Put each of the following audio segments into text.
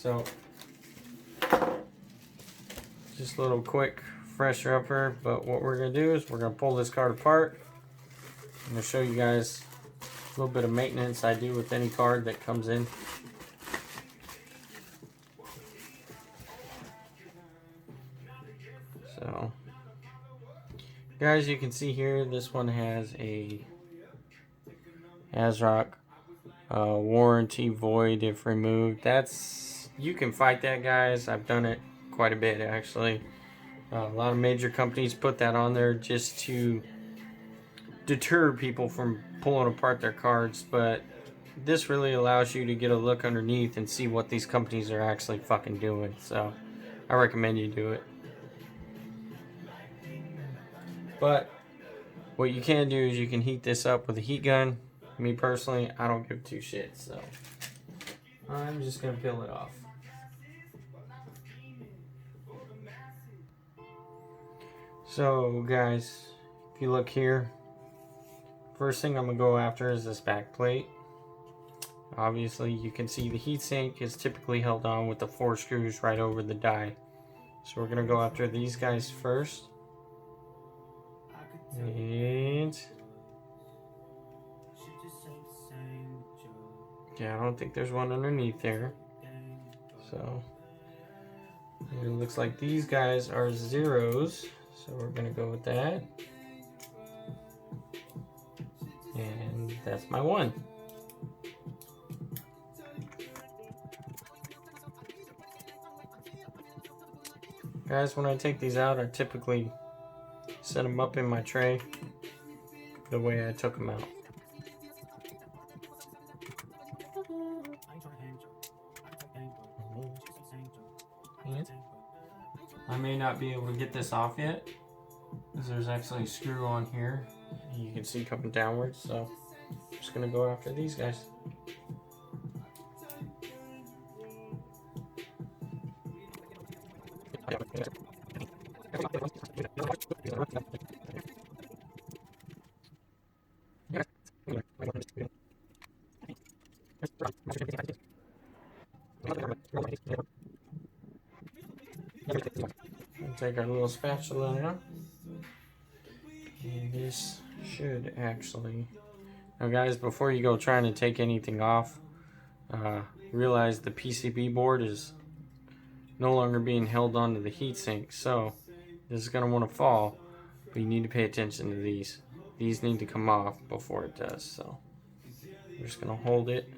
So, just a little quick fresher upper, but what we're going to do is we're going to pull this card apart. I'm going to show you guys a little bit of maintenance I do with any card that comes in. So, guys, you can see here, this one has a ASRock warranty void if removed. You can fight that, guys. I've done it quite a bit, actually. A lot of major companies put that on there just to deter people from pulling apart their cards, but this really allows you to get a look underneath and see what these companies are actually fucking doing. So I recommend you do it. But what you can do is you can heat this up with a heat gun. Me personally, I don't give two shits, so I'm just gonna peel it off. So guys, if you look here, first thing I'm gonna go after is this back plate. Obviously you can see the heatsink is typically held on with the 4 screws right over the die. So we're gonna go after these guys first. And yeah, I don't think there's one underneath there. So it looks like these guys are zeros. So we're gonna go with that. And that's my one. Guys, when I take these out, I typically set them up in my tray the way I took them out. I may not be able to get this off yet because there's actually a screw on here you can see coming downwards, so I'm just gonna go after these guys. Take our little spatula now, and this should actually. Now, guys, before you go trying to take anything off, realize the PCB board is no longer being held onto the heatsink, so this is going to want to fall, but you need to pay attention to these. These need to come off before it does, so we're just going to hold it.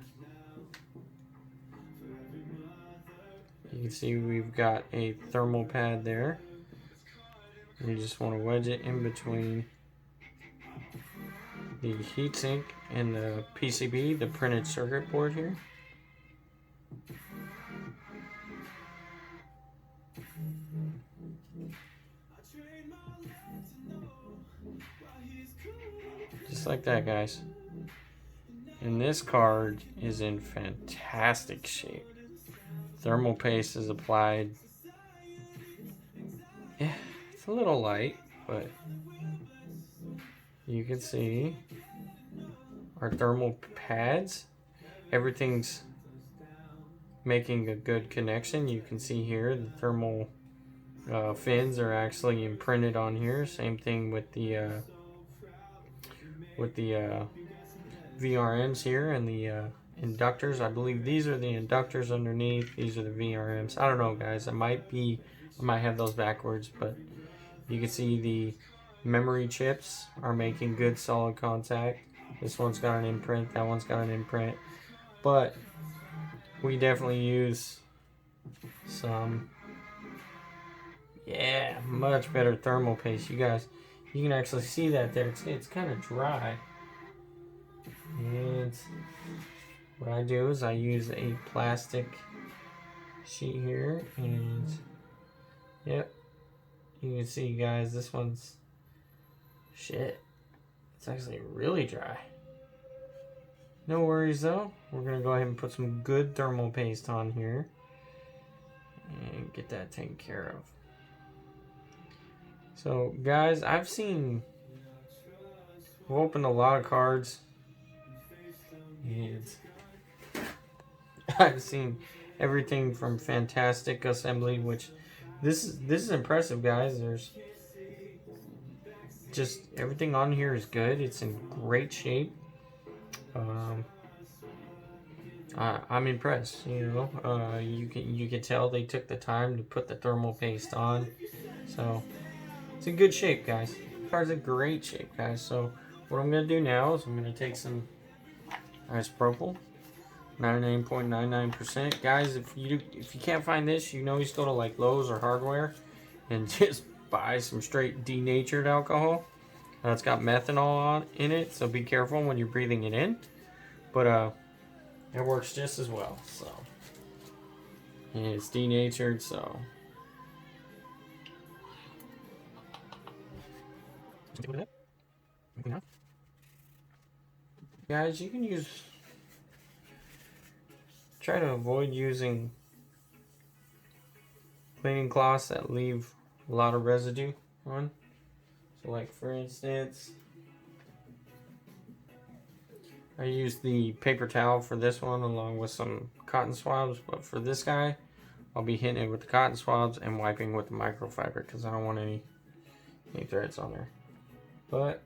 You can see we've got a thermal pad there. We just want to wedge it in between the heatsink and the PCB, the printed circuit board here. Just like that, guys. And this card is in fantastic shape. Thermal paste is applied. Yeah, it's a little light, but you can see our thermal pads. Everything's making a good connection. You can see here the thermal fins are actually imprinted on here. Same thing with the VRMs here and the inductors. I believe these are the inductors underneath. These are the VRMs. I don't know, guys. I might have those backwards, but you can see the memory chips are making good solid contact. This one's got an imprint. That one's got an imprint. But we definitely use some, much better thermal paste. You guys, you can actually see that there. It's kind of dry. And what I do is I use a plastic sheet here, and yep, you can see, guys, this one's shit. It's actually really dry. No worries though. We're gonna go ahead and put some good thermal paste on here and get that taken care of. So, guys, I've opened a lot of cards, and I've seen everything from fantastic assembly, which this is impressive, guys. There's just everything on here is good. It's in great shape. I'm impressed. You can tell they took the time to put the thermal paste on, so it's in good shape, guys. The car's in great shape, guys. So what I'm gonna do now is I'm gonna take some isopropyl, 99.99%. Guys, if you can't find this, you just go to like Lowe's or Hardware and just buy some straight denatured alcohol. It's got methanol in it, so be careful when you're breathing it in. But it works just as well. So and it's denatured, so guys, you can try to avoid using cleaning cloths that leave a lot of residue on. So like for instance, I use the paper towel for this one along with some cotton swabs, but for this guy I'll be hitting it with the cotton swabs and wiping with the microfiber because I don't want any threads on there. But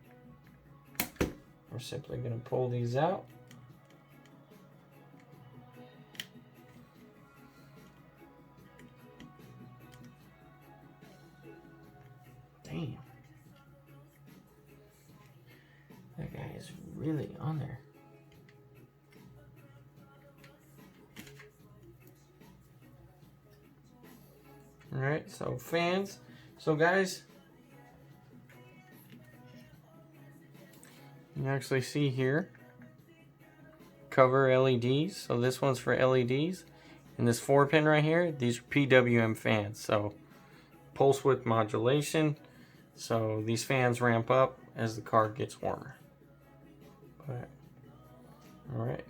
we're simply going to pull these out. Damn. That guy is really on there. Alright, so fans. So guys, you can actually see here, cover LEDs. So this one's for LEDs. And this 4-pin right here, these are PWM fans. So pulse width modulation. So these fans ramp up as the car gets warmer. But, alright.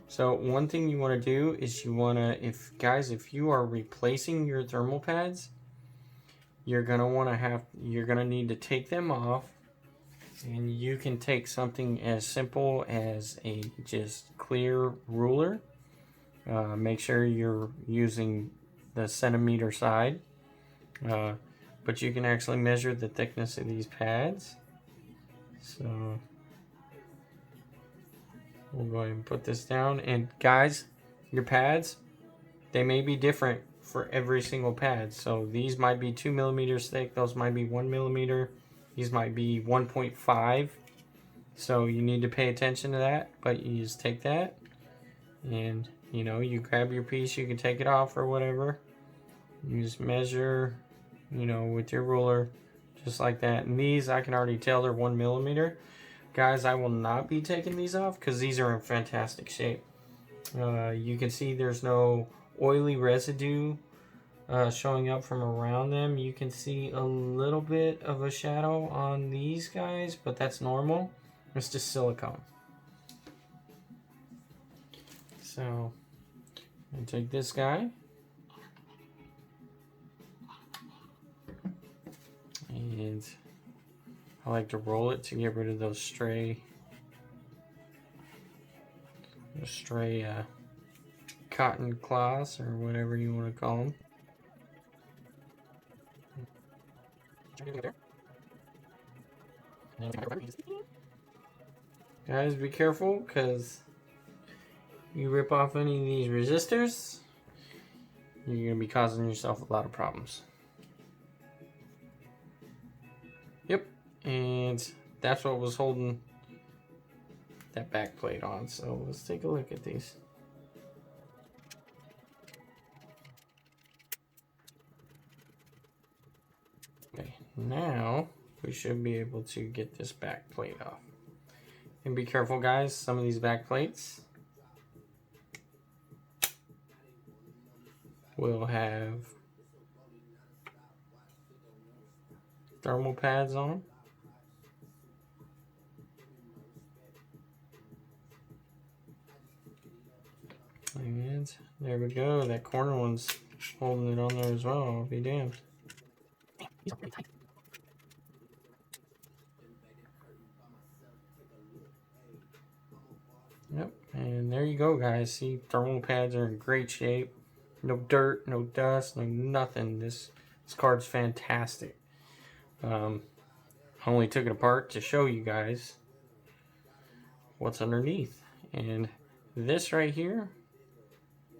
So one thing you want to do is you want to, if you are replacing your thermal pads, you're gonna need to take them off, and you can take something as simple as a just clear ruler. Make sure you're using the centimeter side, but you can actually measure the thickness of these pads. So we'll go ahead and put this down. And guys, your pads, they may be different for every single pad. So these might be 2 millimeters thick. Those might be 1 millimeter. These might be 1.5. So you need to pay attention to that. But you just take that and you grab your piece. You can take it off or whatever. You just measure, with your ruler, just like that. And these, I can already tell they're 1 millimeter. Guys, I will not be taking these off because these are in fantastic shape. You can see there's no oily residue showing up from around them. You can see a little bit of a shadow on these guys, but that's normal. It's just silicone. So I'm gonna take this guy and I like to roll it to get rid of those stray cotton cloths or whatever you want to call them. Guys, be careful because you rip off any of these resistors, you're going to be causing yourself a lot of problems. Yep, and that's what was holding that back plate on. So let's take a look at these. Okay, now we should be able to get this back plate off. And be careful, guys, some of these back plates will have thermal pads on them. And there we go. That corner one's holding it on there as well. I'll be damned. Yep, and there you go, guys. See, thermal pads are in great shape. No dirt, no dust, no nothing. This card's fantastic. I only took it apart to show you guys what's underneath. And this right here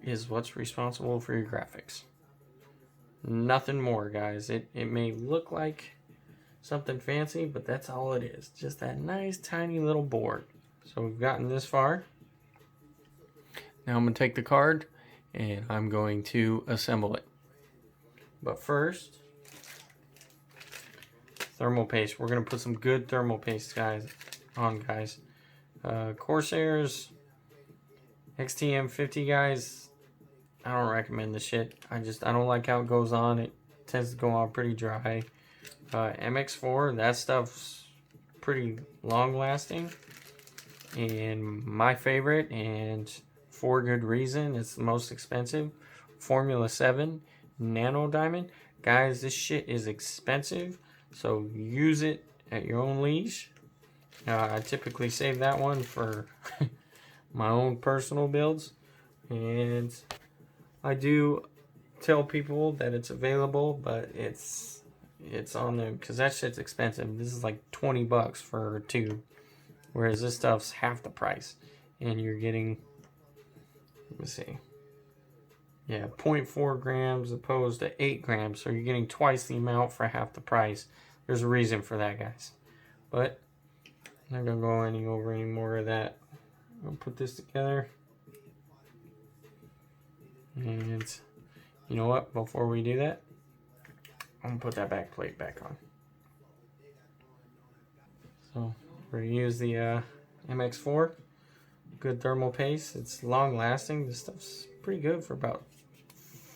is what's responsible for your graphics. Nothing more, guys. It may look like something fancy, but that's all it is. Just that nice tiny little board. So we've gotten this far. Now I'm going to take the card and I'm going to assemble it. But first, thermal paste. We're going to put some good thermal paste guys. Corsairs XTM50 guys, I don't recommend the shit. I don't like how it goes on. It tends to go on pretty dry. MX4, that stuff's pretty long lasting. And my favorite, and for good reason, it's the most expensive, Formula 7 Nano Diamond. Guys, this shit is expensive, so use it at your own leash. I typically save that one for my own personal builds, and I do tell people that it's available, but it's on them because that shit's expensive. This is like 20 bucks for a tube, whereas this stuff's half the price, and you're getting, let me see, yeah, 0.4 grams opposed to 8 grams, so you're getting twice the amount for half the price. There's a reason for that, guys, but I'm not gonna go over any more of that. I'm gonna put this together, and you know what, before we do that, I'm gonna put that back plate back on. So we're gonna use the MX4, good thermal paste. It's long lasting. This stuff's pretty good for about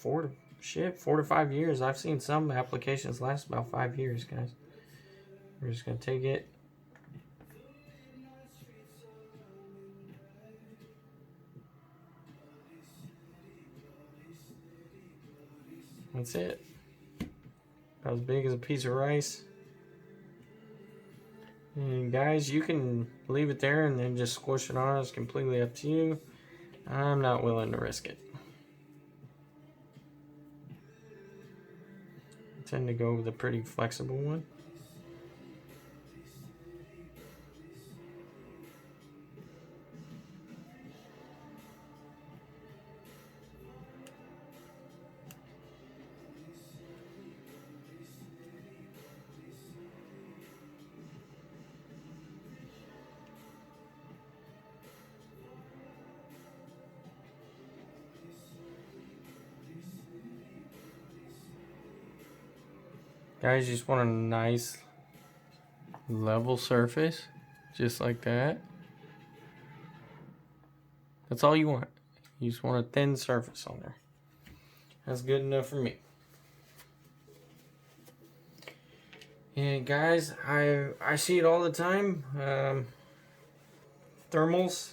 4 to 5 years. I've seen some applications last about 5 years, guys. We're just gonna take it. That's it. About as big as a piece of rice. And guys, you can leave it there and then just squish it on. It's completely up to you. I'm not willing to risk it. I tend to go with a pretty flexible one. Guys, you just want a nice level surface, just like that. That's all you want. You just want a thin surface on there. That's good enough for me. And guys, I see it all the time. Thermals,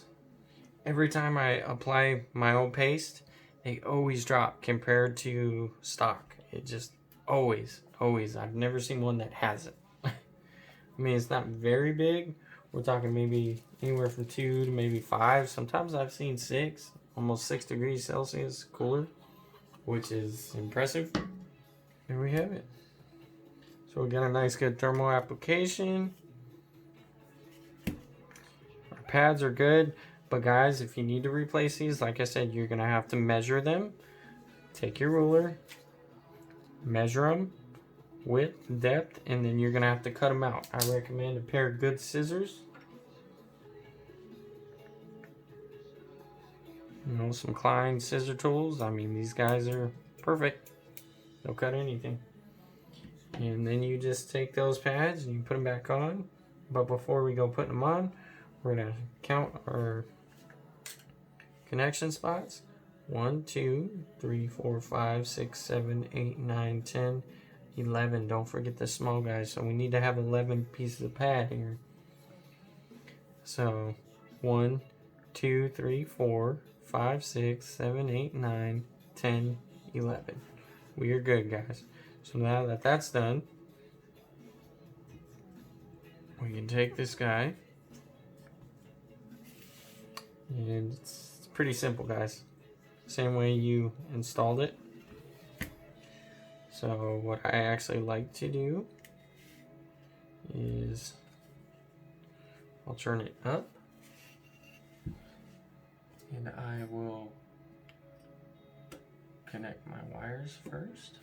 every time I apply my own paste, they always drop compared to stock. It just always. I've never seen one that hasn't. I mean, it's not very big. We're talking maybe anywhere from 2 to maybe 5. Sometimes I've seen 6, almost 6 degrees Celsius cooler, which is impressive. There we have it. So we got a nice good thermal application. Our pads are good, but guys, if you need to replace these, like I said, you're gonna have to measure them. Take your ruler, measure them, width, depth, and then you're gonna have to cut them out. I recommend a pair of good scissors. You know, some Klein scissor tools. I mean, these guys are perfect. They'll cut anything. And then you just take those pads and you put them back on. But before we go putting them on, we're gonna count our connection spots. 1, 2, 3, 4, 5, 6, 7, 8, 9, 10, 11. Don't forget the small guys. So we need to have 11 pieces of pad here. So 1, 2, 3, 4, 5, 6, 7, 8, 9, 10, 11. We are good, guys. So now that that's done, we can take this guy, and it's pretty simple, guys. same way you installed it. So what I actually like to do is I'll turn it up, and I will connect my wires first.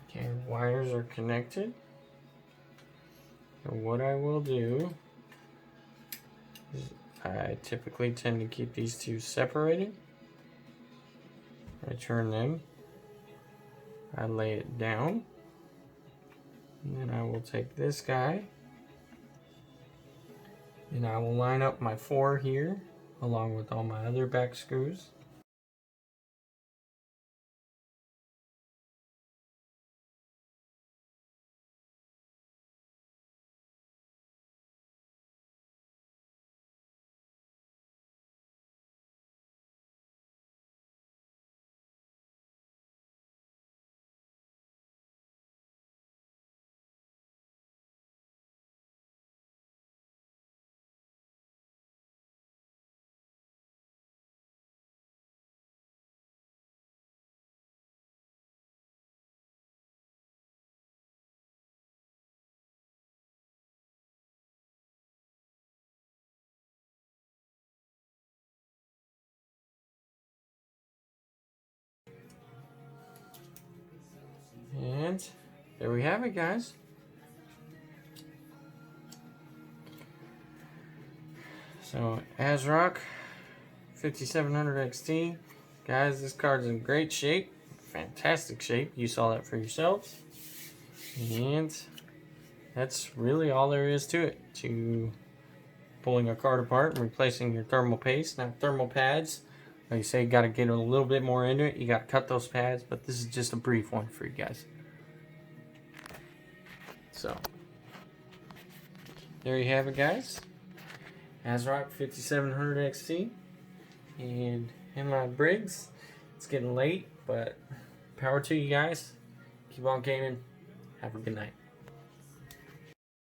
Okay, wires are connected. And what I will do is I typically tend to keep these two separated. I turn them, I lay it down, and then I will take this guy and I will line up my 4 here along with all my other back screws. And there we have it, guys. So ASRock 5700 XT. Guys, this card's in great shape. Fantastic shape. You saw that for yourselves. And that's really all there is to it. To pulling a card apart and replacing your thermal paste. Now, thermal pads, like you say, you got to get a little bit more into it. You got to cut those pads, but this is just a brief one for you guys. So, there you have it, guys. ASRock 5700 XT and my Briggs. It's getting late, but power to you guys. Keep on gaming. Have a good night.